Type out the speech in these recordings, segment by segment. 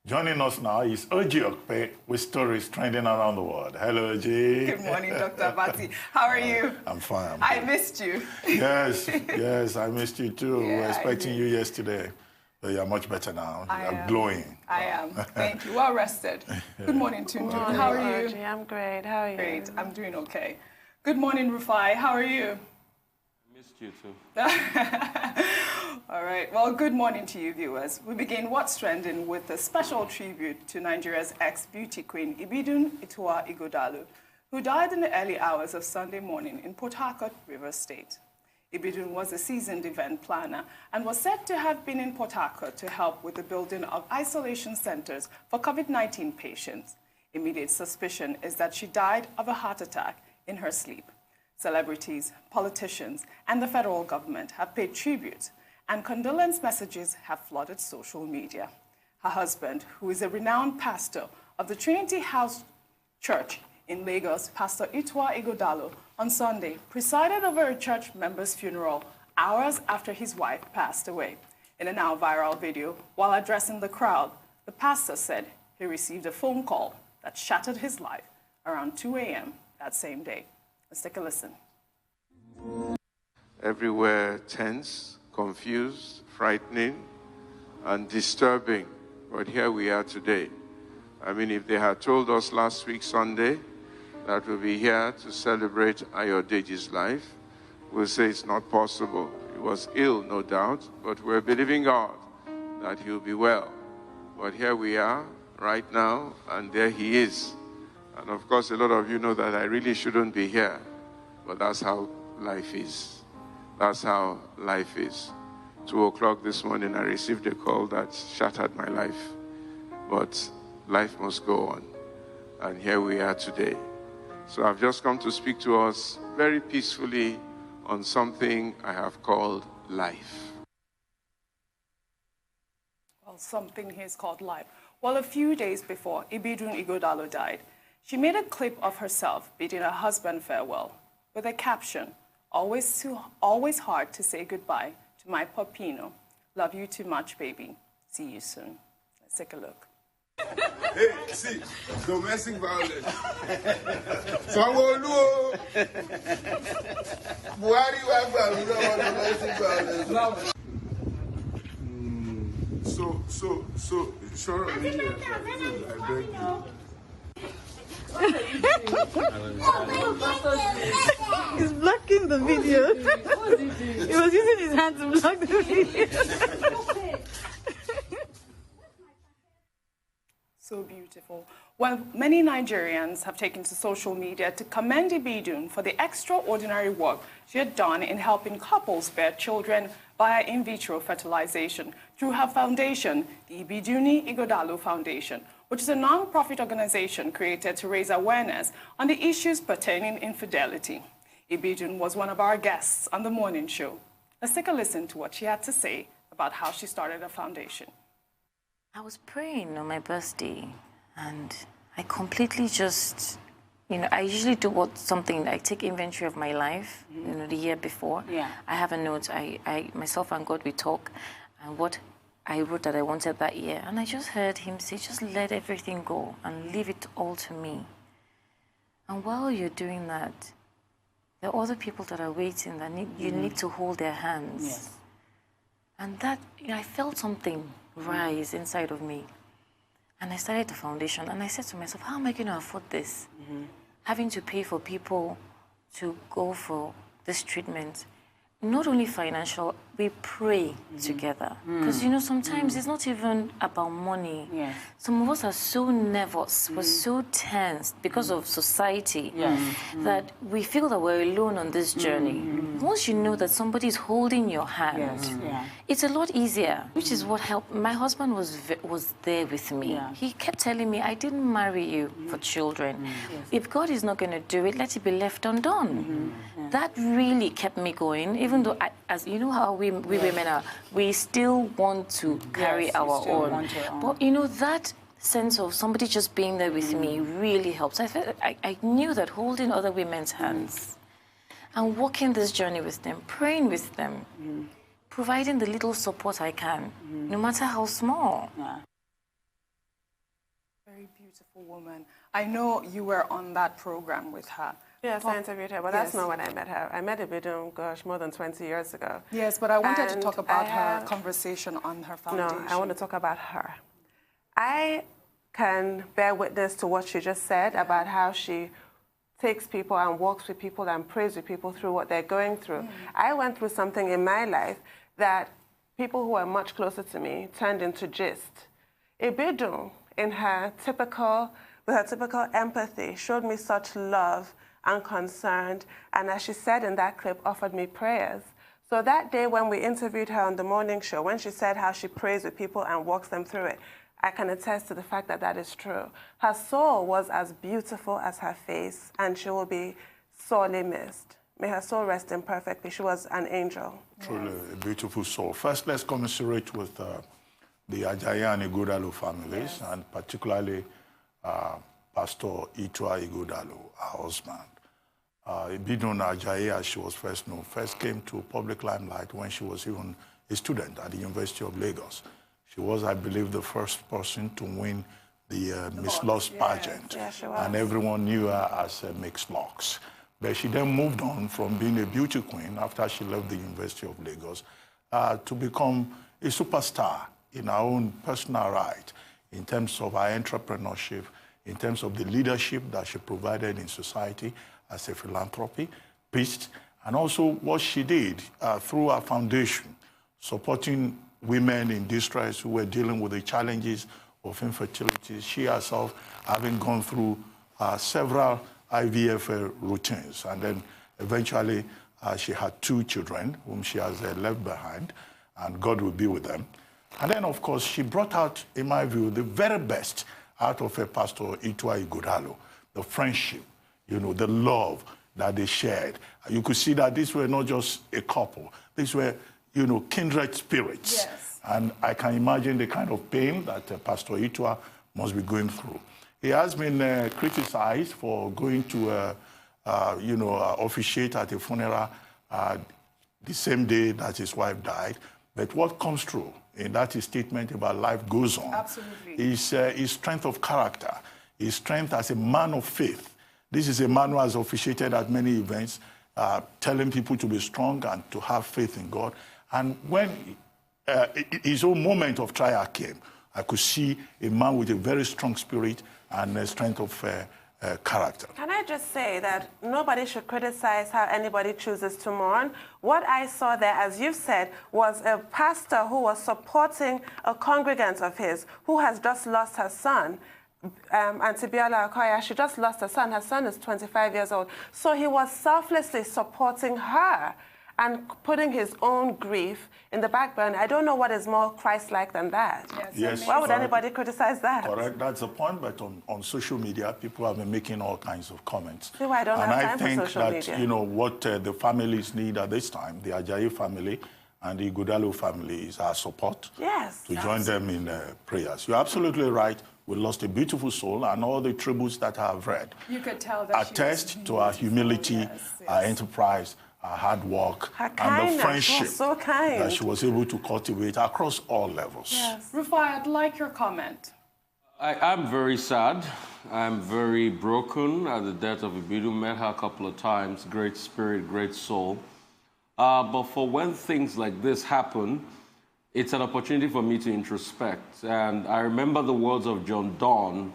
Joining us now is Ojy Okpe with stories trending around the world. Hello, Ojy. Good morning, Dr. Abati. How are you? I'm fine. I missed you. Yes, I missed you too. Yeah, we were expecting you yesterday. But you're much better now. You're glowing. I am. Thank you. Well rested. Good morning, Tunde. How are you? Ojy, I'm great. How are you? Great. I'm doing okay. Good morning, Rufai. How are you? I missed you too. All right. Well, good morning to you, viewers. We begin What's Trending with a special tribute to Nigeria's ex-beauty queen, Iguodala, who died in the early hours of Sunday morning in Port Harcourt, Rivers State. Ibidun was a seasoned event planner and was said to have been in Port Harcourt to help with the building of isolation centers for COVID-19 patients. Immediate suspicion is that she died of a heart attack in her sleep. Celebrities, politicians, and the federal government have paid tribute, and condolence messages have flooded social media. Her husband, who is a renowned pastor of the Trinity House Church in Lagos, Pastor Iguodalas Iguodala, on Sunday, presided over a church member's funeral hours after his wife passed away. In a now viral video, while addressing the crowd, the pastor said he received a phone call that shattered his life around 2 a.m. that same day. Let's take a listen. Everywhere tense, confused, frightening, and disturbing. But here we are today. I mean, if they had told us last week, Sunday, that we'll be here to celebrate Deji's life, we'll say it's not possible. He was ill, no doubt, but we're believing God that he'll be well. But here we are right now, and there he is. And of course, a lot of you know that I really shouldn't be here, but that's how life is. That's how life is. 2 o'clock this morning, I received a call that shattered my life. But life must go on. And here we are today. So I've just come to speak to us very peacefully on something I have called life. Well, something here is called life. Well, a few days before Iguodala died, she made a clip of herself bidding her husband farewell with a caption, always hard to say goodbye to my Popino. Love you too much, baby. See you soon. Let's take a look. Hey, see, domestic violence. Sanwo-Olu. Buhari domestic violence. So, sure, I beg you. He's blocking the video. He was using his hand to block the video. So beautiful. Well, many Nigerians have taken to social media to commend Ibidun for the extraordinary work she had done in helping couples bear children via in vitro fertilization through her foundation, the Ibidun Iguodala Foundation, which is a non-profit organization created to raise awareness on the issues pertaining infidelity. Ibidun was one of our guests on the morning show. Let's take a listen to what she had to say about how she started a foundation. I was praying on my birthday, and I completely just, I usually do something like take inventory of my life, the year before. Yeah. I have a note. I myself and God, we talk, and what I wrote that I wanted that year, and I just heard him say, just let everything go and leave it all to me. And while you're doing that, there are other people that are waiting that you need to hold their hands. Yes. And that, I felt something rise inside of me. And I started the foundation, and I said to myself, how am I going to afford this? Having to pay for people to go for this treatment. Not only financial, we pray together. Because, sometimes it's not even about money. Yes. Some of us are so nervous, we're so tense because of society that we feel that we're alone on this journey. Once you know that somebody is holding your hand, it's a lot easier, which is what helped. My husband was there with me. Yeah. He kept telling me, I didn't marry you for children. Yes. If God is not going to do it, let it be left undone. That really kept me going, even though, as you know how we women are, we still want to carry our own. But that sense of somebody just being there with me really helps. I knew that holding other women's hands and walking this journey with them, praying with them, providing the little support I can, no matter how small. very beautiful woman. I know you were on that program with her. Yes, I interviewed her, but that's not when I met her. I met Ibidun, gosh, more than 20 years ago. Yes, but I wanted to talk about her conversation on her foundation. No, I want to talk about her. I can bear witness to what she just said about how she takes people and walks with people and prays with people through what they're going through. I went through something in my life that people who are much closer to me turned into gist. Ibidun, with her typical empathy, showed me such love and concern, and as she said in that clip, offered me prayers. So that day when we interviewed her on the morning show, when she said how she prays with people and walks them through it, I can attest to the fact that that is true. Her soul was as beautiful as her face, and she will be sorely missed. May her soul rest in perfect peace. She was an angel. Truly a beautiful soul. First, let's commiserate with the Ajayi and Iguodala families, and particularly Pastor Ijua Iguodala, her husband. Ibidun Ajayi, as she was first known, first came to public limelight when she was even a student at the University of Lagos. She was, I believe, the first person to win the Miss Loss pageant. Yeah, she was. And everyone knew her as Mix Locks. But she then moved on from being a beauty queen after she left the University of Lagos to become a superstar in her own personal right, in terms of her entrepreneurship, in terms of the leadership that she provided in society as a philanthropy, priest, and also what she did through her foundation, supporting women in distress who were dealing with the challenges of infertility. She herself having gone through several IVF routines, and then eventually she had 2 children whom she has left behind, and God will be with them. And then, of course, she brought out, in my view, the very best out of Pastor Ijua Iguodala, the friendship, you know, the love that they shared. You could see that these were not just a couple. These were, you know, kindred spirits. Yes. And I can imagine the kind of pain that Pastor Ijua must be going through. He has been criticized for going to, officiate at a funeral the same day that his wife died. But what comes true in that his statement about life goes on is his strength of character, his strength as a man of faith. This is a man who has officiated at many events, telling people to be strong and to have faith in God. And when his own moment of trial came, I could see a man with a very strong spirit and a strength of character. Can I just say that nobody should criticize how anybody chooses to mourn? What I saw there, as you've said, was a pastor who was supporting a congregant of his who has just lost her son. Auntie Biola Okoya, she just lost her son. Her son is 25 years old. So he was selflessly supporting her and putting his own grief in the back burner. I don't know what is more Christ-like than that. Yes. Why would anybody criticize that? Correct, that's the point, but on social media, people have been making all kinds of comments. See why I don't have time for social media. And I think that, you know, what the families need at this time, the Ajayi family and the Iguodala family, is our support. Yes. To join them in prayers. You're absolutely right. We lost a beautiful soul, and all the tributes that I have read you could tell that attest to our humility, our enterprise, our hard work, and the friendship that she was able to cultivate across all levels. Yes. Rufai, I'd like your comment. I'm very sad. I'm very broken at the death of Ibidun. Met her a couple of times. Great spirit, great soul. But for when things like this happen, it's an opportunity for me to introspect. And I remember the words of John Donne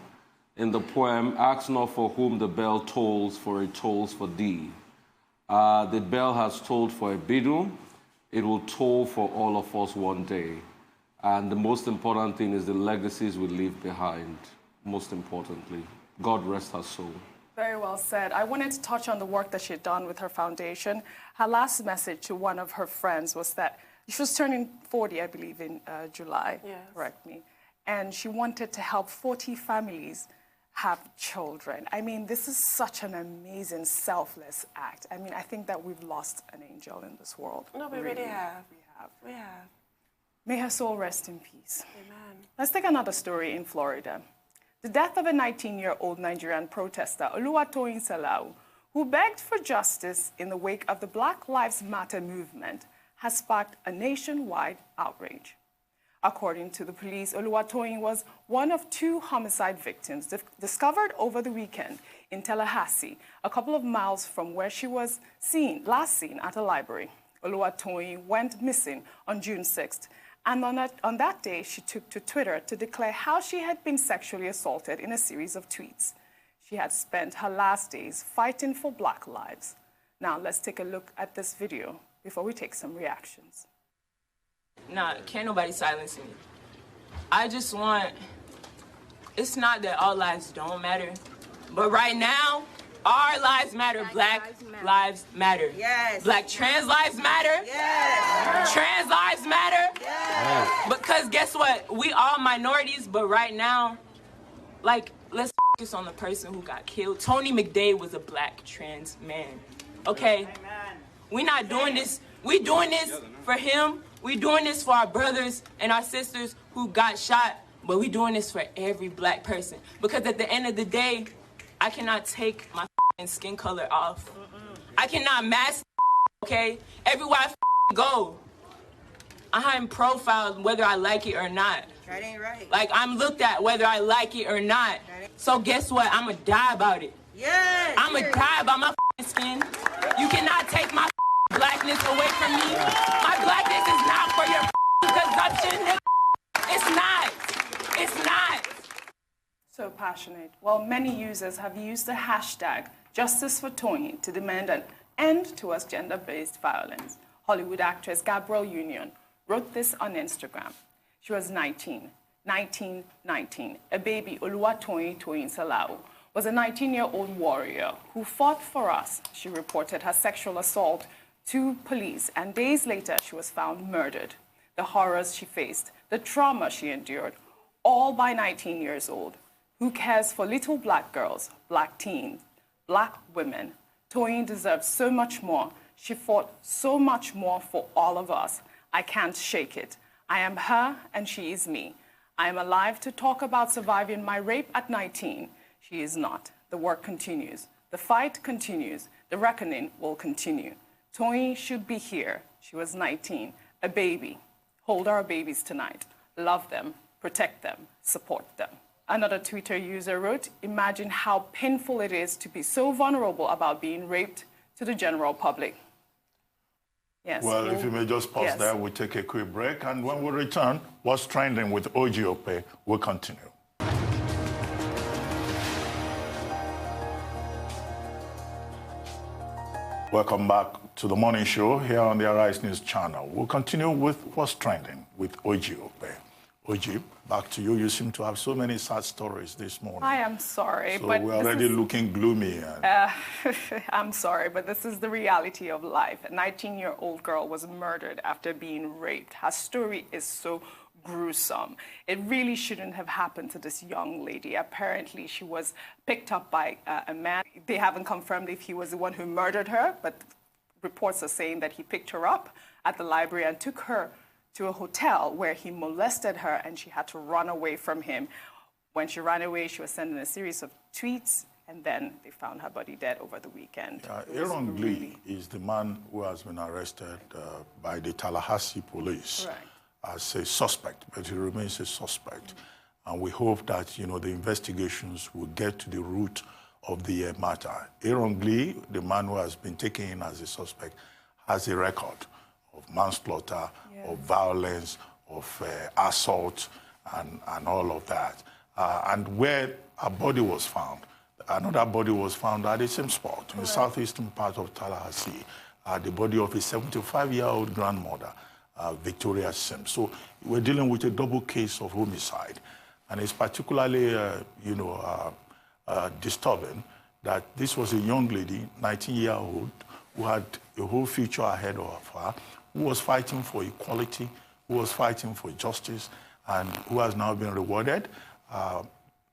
in the poem, "Ask not for whom the bell tolls, for it tolls for thee." The bell has tolled for Ibidun. It will toll for all of us one day. And the most important thing is the legacies we leave behind, most importantly. God rest her soul. Very well said. I wanted to touch on the work that she had done with her foundation. Her last message to one of her friends was that she was turning 40, I believe, in July. Yes. Correct me. And she wanted to help 40 families have children. I mean, this is such an amazing, selfless act. I mean, I think that we've lost an angel in this world. No, we really have. We have. We have. May her soul rest in peace. Amen. Let's take another story in Florida. The death of a 19-year-old Nigerian protester, Oluwatoyin Salau, who begged for justice in the wake of the Black Lives Matter movement, has sparked a nationwide outrage. According to the police, Oluwatoyin was one of 2 homicide victims discovered over the weekend in Tallahassee, a couple of miles from where she was last seen at a library. Oluwatoyin went missing on June 6th, and on that day, she took to Twitter to declare how she had been sexually assaulted in a series of tweets. She had spent her last days fighting for Black lives. Now, let's take a look at this video before we take some reactions. Nah, can't nobody silence me. I just want, it's not that all lives don't matter, but right now, our lives matter. Black lives matter. Yes. Black trans lives matter. Yes. Trans lives matter. Yes. Because guess what? We all minorities, but right now, like, let's focus on the person who got killed. Tony McDade was a Black trans man. Okay? Amen. We're not doing this. We doing this for him. We doing this for our brothers and our sisters who got shot, but we doing this for every Black person. Because at the end of the day, I cannot take my skin color off. I cannot mask, okay? Everywhere I go, I'm profiled whether I like it or not. That ain't right. Like, I'm looked at whether I like it or not. So guess what? I'm gonna die about it. Yeah. I'm gonna die about my skin. You cannot take my Blackness away from me. My Blackness is not for your consumption. It's not. It's not. So passionate. Well, many users have used the hashtag #JusticeForToyin to demand an end towards gender-based violence. Hollywood actress Gabrielle Union wrote this on Instagram. She was 19. A baby, Oluwatoyin Toyin Salau, was a 19-year-old warrior who fought for us. She reported her sexual assault to police, and days later, she was found murdered. The horrors she faced, the trauma she endured, all by 19 years old. Who cares for little Black girls, Black teens, Black women? Toyin deserves so much more. She fought so much more for all of us. I can't shake it. I am her, and she is me. I am alive to talk about surviving my rape at 19. She is not. The work continues. The fight continues. The reckoning will continue. Toyin should be here. She was 19, a baby. Hold our babies tonight. Love them, protect them, support them. Another Twitter user wrote, imagine how painful it is to be so vulnerable about being raped to the general public. Yes. Well, if you may just pause there, we'll take a quick break. And when we return, what's trending with Ojy Okpe will continue. Welcome back to the morning show here on the Arise News channel. We'll continue with what's trending with Ojy Okpe. Ojy, back to you. You seem to have so many sad stories this morning. I am sorry, so but we're already looking gloomy. I'm sorry, but this is the reality of life. A 19-year-old girl was murdered after being raped. Her story is so gruesome. It really shouldn't have happened to this young lady. Apparently, she was picked up by a man. They haven't confirmed if he was the one who murdered her, but reports are saying that he picked her up at the library and took her to a hotel where he molested her, and she had to run away from him. When she ran away, she was sending a series of tweets, and then they found her body dead over the weekend. Aaron Glee is the man who has been arrested by the Tallahassee police. Right. As a suspect, but he remains a suspect. And we hope that, the investigations will get to the root of the matter. Aaron Glee, the man who has been taken in as a suspect, has a record of manslaughter, of violence, of assault, and all of that. And where a body was found, another body was found at the same spot, in the southeastern part of Tallahassee, the body of a 75-year-old grandmother, Victoria Sims. So we're dealing with a double case of homicide. And it's particularly, disturbing that this was a young lady, 19-year-old, who had a whole future ahead of her, who was fighting for equality, who was fighting for justice, and who has now been rewarded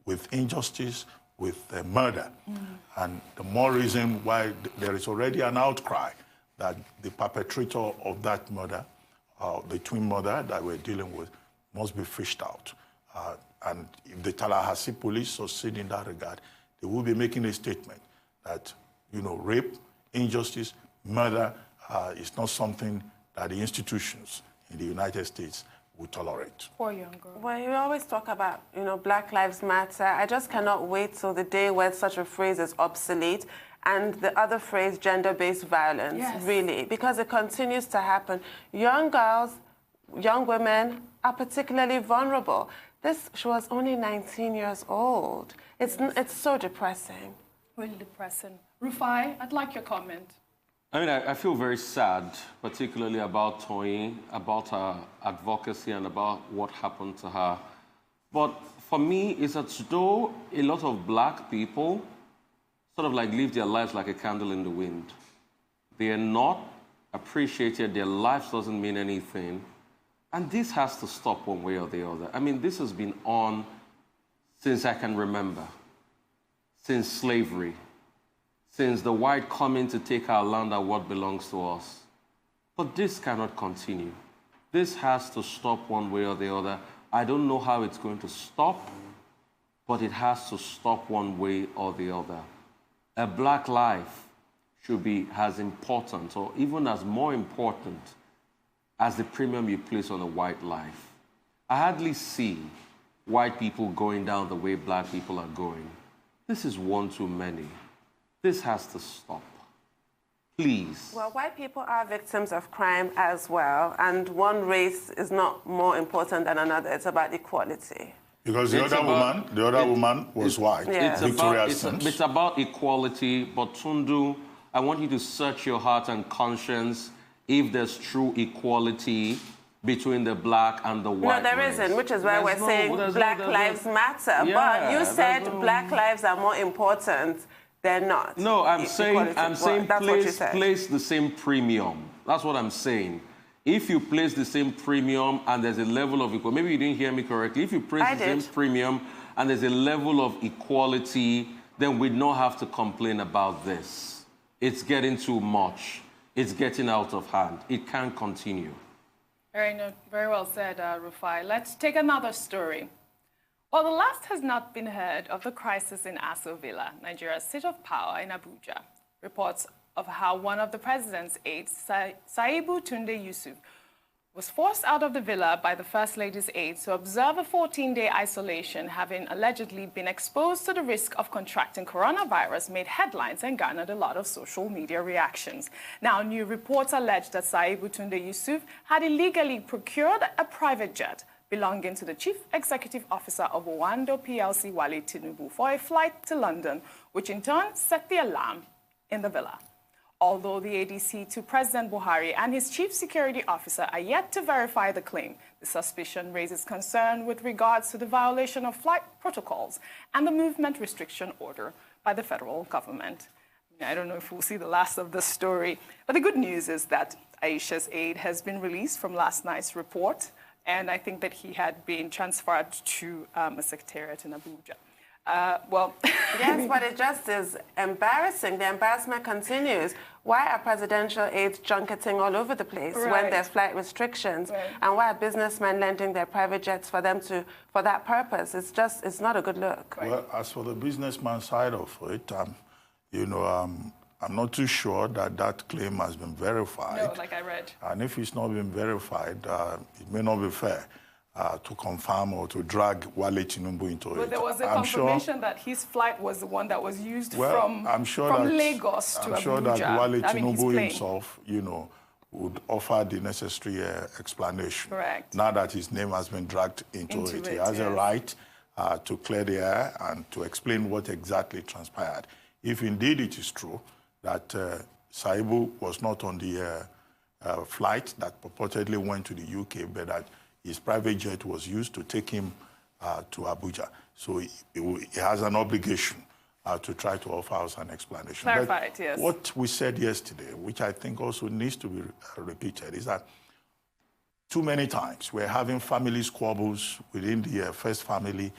with injustice, with murder. And the more reason why there is already an outcry that the perpetrator of that murder, the twin murder that we're dealing with, must be fished out. And if the Tallahassee police succeed in that regard, they will be making a statement that, rape, injustice, murder is not something that the institutions in the United States will tolerate. Poor young girl. Well, you always talk about, Black Lives Matter. I just cannot wait till the day where such a phrase is obsolete. And the other phrase, gender-based violence, yes. Really, because it continues to happen. Young girls, young women are particularly vulnerable. She was only 19 years old. It's so depressing. Really depressing. Rufai, I'd like your comment. I mean, I feel very sad, particularly about Toyin, about her advocacy and about what happened to her. But for me, it's as though a lot of black people sort of like live their lives like a candle in the wind. They are not appreciated, their lives doesn't mean anything. And this has to stop one way or the other. I mean, this has been on since I can remember, since slavery, since the white coming to take our land and what belongs to us. But this cannot continue. This has to stop one way or the other. I don't know how it's going to stop, but it has to stop one way or the other. A black life should be as important or even as more important as the premium you place on a white life. I hardly see white people going down the way black people are going. This is one too many. This has to stop. Please. Well, white people are victims of crime as well, and one race is not more important than another. It's about equality. Because the other woman was white, yeah. It's about equality, but Tundu, I want you to search your heart and conscience if there's true equality between the black and the white. No, there race. isn't, which is why we're saying Black Lives Matter. Yeah, but you said Black lives are more important. They're not. No, I'm saying place the same premium. That's what I'm saying. If you place the same premium and there's a level of equality, maybe you didn't hear me correctly. If you place the same premium and there's a level of equality, then we'd not have to complain about this. It's getting too much. It's getting out of hand. It can't continue. Very well said, Rufai. Let's take another story. Well, the last has not been heard of the crisis in Aso Villa, Nigeria's seat of power in Abuja. Reports of how one of the president's aides, Saibu Tunde Yusuf, was forced out of the villa by the First Lady's aide to observe a 14-day isolation, having allegedly been exposed to the risk of contracting coronavirus, made headlines and garnered a lot of social media reactions. Now, new reports allege that Saibu Tunde Yusuf had illegally procured a private jet belonging to the Chief Executive Officer of Owando PLC, Wale Tinubu, for a flight to London, which in turn set the alarm in the villa. Although the ADC to President Buhari and his chief security officer are yet to verify the claim, the suspicion raises concern with regards to the violation of flight protocols and the movement restriction order by the federal government. I don't know if we'll see the last of this story, but the good news is that Aisha's aide has been released from last night's report, and I think that he had been transferred to a secretariat in Abuja. Yes, but it just is embarrassing. The embarrassment continues. Why are presidential aides junketing all over the place when there's flight restrictions? And why are businessmen lending their private jets for that purpose? It's not a good look. Well, as for the businessman side of it, I'm not too sure that claim has been verified. No, like I read. And if it's not been verified, it may not be fair to confirm or to drag Wale Tinubu into it. But there was a confirmation that his flight was the one that was used from Lagos to Abuja. I'm sure that Wale Tinubu himself, would offer the necessary explanation. Correct. Now that his name has been dragged into it. He has a right to clear the air and to explain what exactly transpired. If indeed it is true that Saibu was not on the flight that purportedly went to the UK, but that his private jet was used to take him to Abuja. So he has an obligation to try to offer us an explanation. Clarify it, yes. What we said yesterday, which I think also needs to be repeated, is that too many times we're having family squabbles within the first family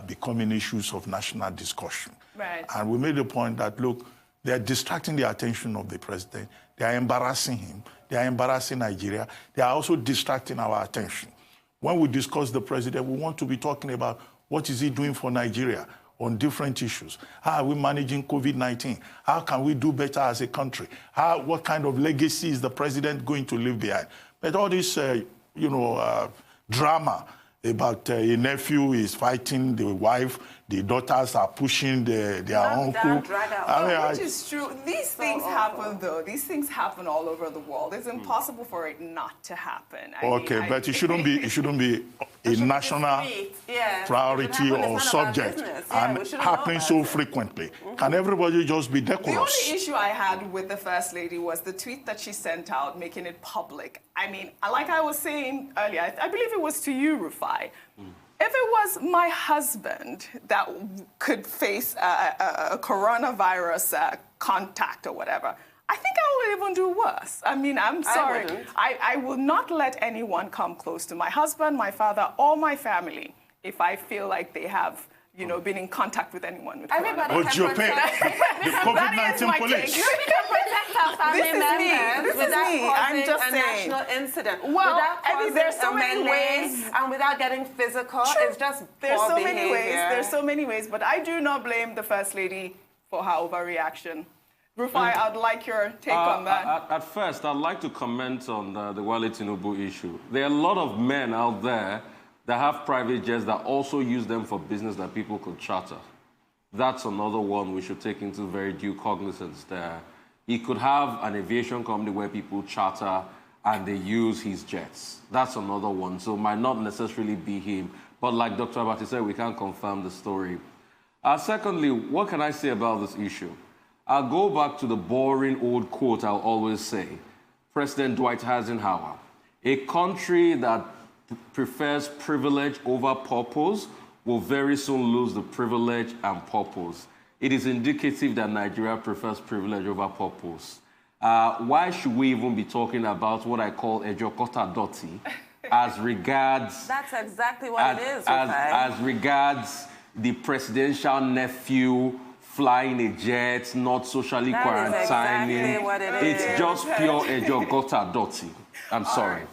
becoming issues of national discussion. Right. And we made the point that, look, they're distracting the attention of the president. They are embarrassing him. They are embarrassing Nigeria. They are also distracting our attention. When we discuss the president, we want to be talking about what is he doing for Nigeria on different issues. How are we managing COVID-19? How can we do better as a country? What kind of legacy is the president going to leave behind? But all this, drama about a nephew is fighting the wife, the daughters are pushing their uncle. Which is true. These things happen, though. These things happen all over the world. It's impossible for it not to happen. But it shouldn't be a national priority or subject and happening so frequently. Can everybody just be decorous? The only issue I had with the First Lady was the tweet that she sent out, making it public. I mean, like I was saying earlier, I believe it was to you, Rufai. If it was my husband that could face a coronavirus contact or whatever, I think I would even do worse. I mean, I'm sorry. I will not let anyone come close to my husband, my father, or my family if I feel like they have, been in contact with anyone with coronavirus. Ojy Okpe, the COVID-19 police. You can protect our family members without causing a national incident. Well, there's so many ways. And without getting physical, it's just poor behavior. There's so many ways, but I do not blame the First Lady for her overreaction. Rufai, I'd like your take on that. At first, I'd like to comment on the Wale Tinubu issue. There are a lot of men out there that have private jets that also use them for business that people could charter. That's another one we should take into very due cognizance there. He could have an aviation company where people charter and they use his jets. That's another one. So it might not necessarily be him. But like Dr. Abati said, we can't confirm the story. Secondly, what can I say about this issue? I'll go back to the boring old quote I'll always say. President Dwight Eisenhower. A country that prefers privilege over purpose will very soon lose the privilege and purpose. It is indicative that Nigeria prefers privilege over purpose. Why should we even be talking about what I call ejokota doti as regards... That's exactly what it is, as regards the presidential nephew flying a jet, not socially quarantining. Exactly what it is. It's just pure ejokota doti. I'm sorry.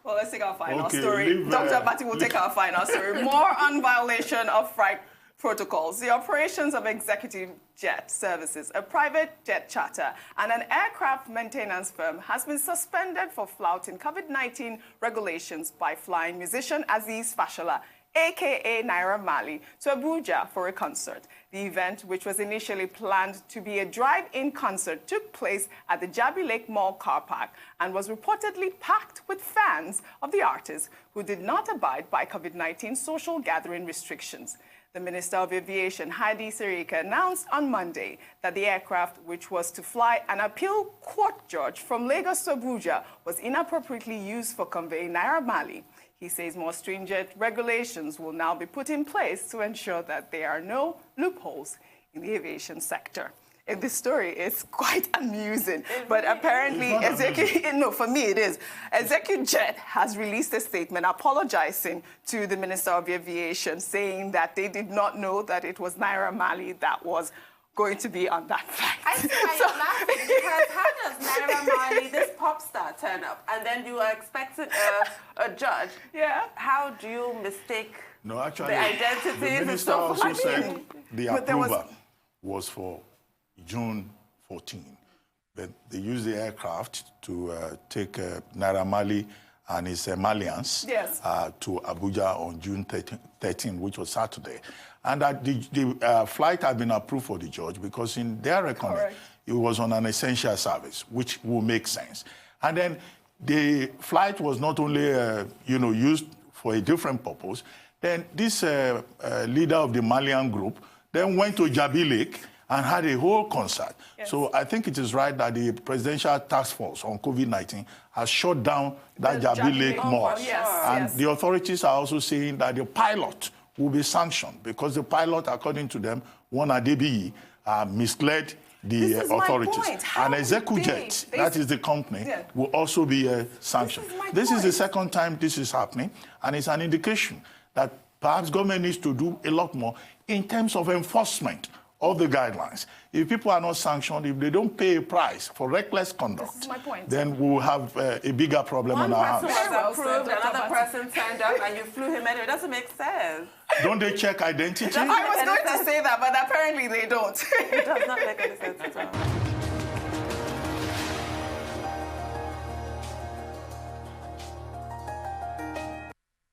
Well, let's take our final story. Dr. Abati will take our final story. More on violation of flight protocols. The operations of executive jet services, a private jet charter, and an aircraft maintenance firm has been suspended for flouting COVID-19 regulations by flying musician Aziz Fashola, a.k.a. Naira Marley, to Abuja for a concert. The event, which was initially planned to be a drive-in concert, took place at the Jabi Lake Mall car park and was reportedly packed with fans of the artist who did not abide by COVID-19 social gathering restrictions. The Minister of Aviation, Hadi Sirika, announced on Monday that the aircraft, which was to fly an appeal court judge from Lagos to Abuja, was inappropriately used for conveying Naira Marley. He says more stringent regulations will now be put in place to ensure that there are no loopholes in the aviation sector. And this story is quite amusing, but apparently, for me it is. ExecuJet has released a statement apologizing to the Minister of Aviation, saying that they did not know that it was Naira Marley that was going to be on that flight. I see why you're laughing, because how does Naira Marley, this pop star, turn up, and then you are expecting a judge? Yeah. How do you mistake the identities and stuff? The minister also said the approval was for June 14. But they used the aircraft to take Naira Marley and his Malians to Abuja on June 13, which was Saturday. And the flight had been approved for the judge because in their reckoning, it was on an essential service, which will make sense. And then the flight was not only, used for a different purpose. Then this leader of the Malian group then went to Jabi Lake and had a whole concert. Yes. So I think it is right that the Presidential Task Force on COVID-19 has shut down that Jabi Lake Mall. And the authorities are also saying that the pilot will be sanctioned because the pilot, according to them, one Adebiyi, misled the authorities. And ExecuJet, that is the company, will also be sanctioned. This is the second time this is happening, and it's an indication that perhaps government needs to do a lot more in terms of enforcement of the guidelines. If people are not sanctioned, if they don't pay a price for reckless conduct, then we will have a bigger problem on our hands. One person was approved, another person turned up, and you flew him anyway. It doesn't make sense. Don't they check identity? I was going to say that, but apparently they don't. It does not make any sense at all.